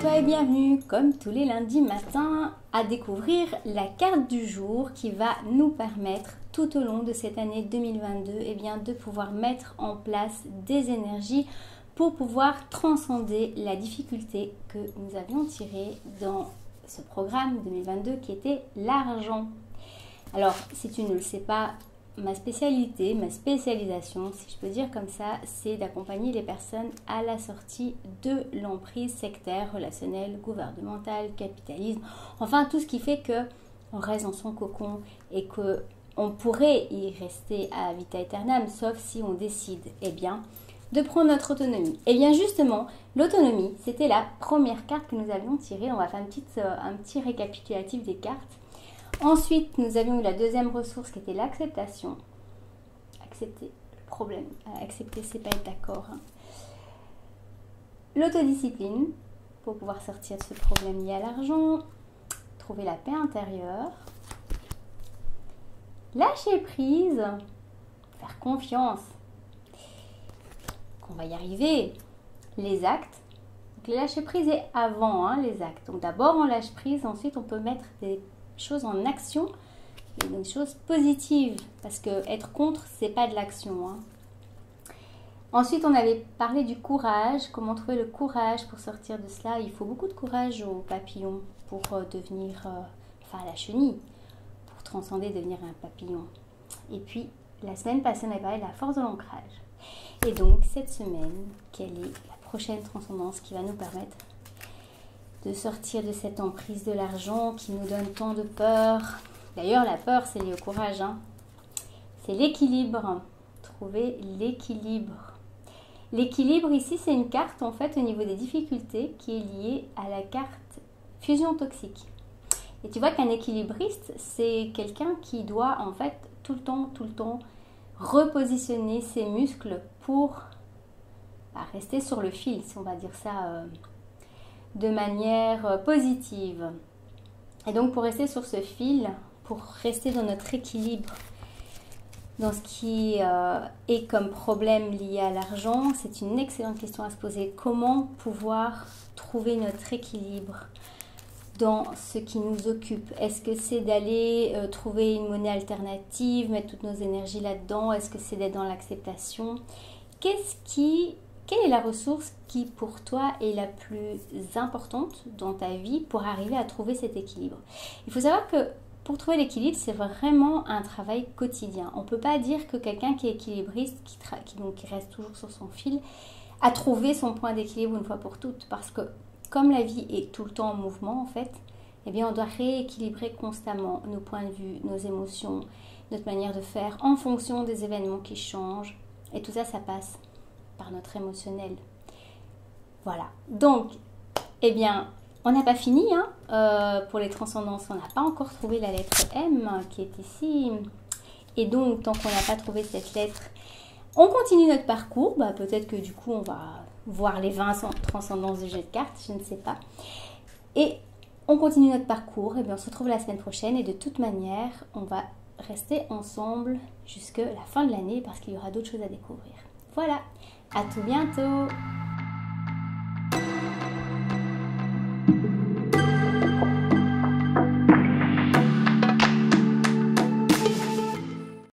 toi et bienvenue, comme tous les lundis matins, à découvrir la carte du jour qui va nous permettre tout au long de cette année 2022 de pouvoir mettre en place des énergies pour pouvoir transcender la difficulté que nous avions tirée dans ce programme 2022 qui était l'argent. Alors, si tu ne le sais pas, ma spécialité, ma spécialisation, si je peux dire comme ça, c'est d'accompagner les personnes à la sortie de l'emprise sectaire, relationnelle, gouvernementale, capitalisme, enfin tout ce qui fait que on reste dans son cocon et que on pourrait y rester à vita aeternam, sauf si on décide, de prendre notre autonomie. Et bien justement, l'autonomie, c'était la première carte que nous avions tirée. On va faire un petit récapitulatif des cartes. Ensuite, nous avions eu la deuxième ressource qui était l'acceptation. Accepter le problème. Accepter, c'est pas être d'accord. L'autodiscipline, pour pouvoir sortir de ce problème lié à l'argent. Trouver la paix intérieure. Lâcher prise. Faire confiance. Qu'on va y arriver. Les actes. Donc, le lâcher prise est avant les actes. Donc d'abord on lâche prise, ensuite on peut mettre des choses en action et des choses positives, parce que être contre, c'est pas de l'action. Ensuite, on avait parlé du courage, comment trouver le courage pour sortir de cela. Il faut beaucoup de courage aux papillons pour devenir, la chenille, pour transcender, devenir un papillon. Et puis, la semaine passée, on avait parlé de la force de l'ancrage. Et donc, cette semaine, quelle est la prochaine transcendance qui va nous permettre de sortir de cette emprise de l'argent qui nous donne tant de peur. D'ailleurs, la peur, c'est lié au courage. C'est l'équilibre. Trouver l'équilibre. L'équilibre, ici, c'est une carte, en fait, au niveau des difficultés, qui est liée à la carte fusion toxique. Et tu vois qu'un équilibriste, c'est quelqu'un qui doit, en fait, tout le temps, repositionner ses muscles pour rester sur le fil, si on va dire ça de manière positive. Et donc pour rester sur ce fil, pour rester dans notre équilibre, dans ce qui est comme problème lié à l'argent, c'est une excellente question à se poser. Comment pouvoir trouver notre équilibre dans ce qui nous occupe? Est-ce que c'est d'aller trouver une monnaie alternative, mettre toutes nos énergies là-dedans? Est-ce que c'est d'être dans l'acceptation? Quelle est la ressource qui, pour toi, est la plus importante dans ta vie pour arriver à trouver cet équilibre? Il faut savoir que pour trouver l'équilibre, c'est vraiment un travail quotidien. On ne peut pas dire que quelqu'un qui est équilibriste, qui reste toujours sur son fil, a trouvé son point d'équilibre une fois pour toutes. Parce que comme la vie est tout le temps en mouvement, en fait, on doit rééquilibrer constamment nos points de vue, nos émotions, notre manière de faire en fonction des événements qui changent. Et tout ça, ça passe par notre émotionnel. Voilà. Donc, on n'a pas fini. Pour les transcendances, on n'a pas encore trouvé la lettre M qui est ici. Et donc, tant qu'on n'a pas trouvé cette lettre, on continue notre parcours. Peut-être que du coup, on va voir les 20 transcendances de jet de cartes, je ne sais pas. Et on continue notre parcours. On se retrouve la semaine prochaine. Et de toute manière, on va rester ensemble jusqu'à la fin de l'année parce qu'il y aura d'autres choses à découvrir. Voilà. À tout bientôt!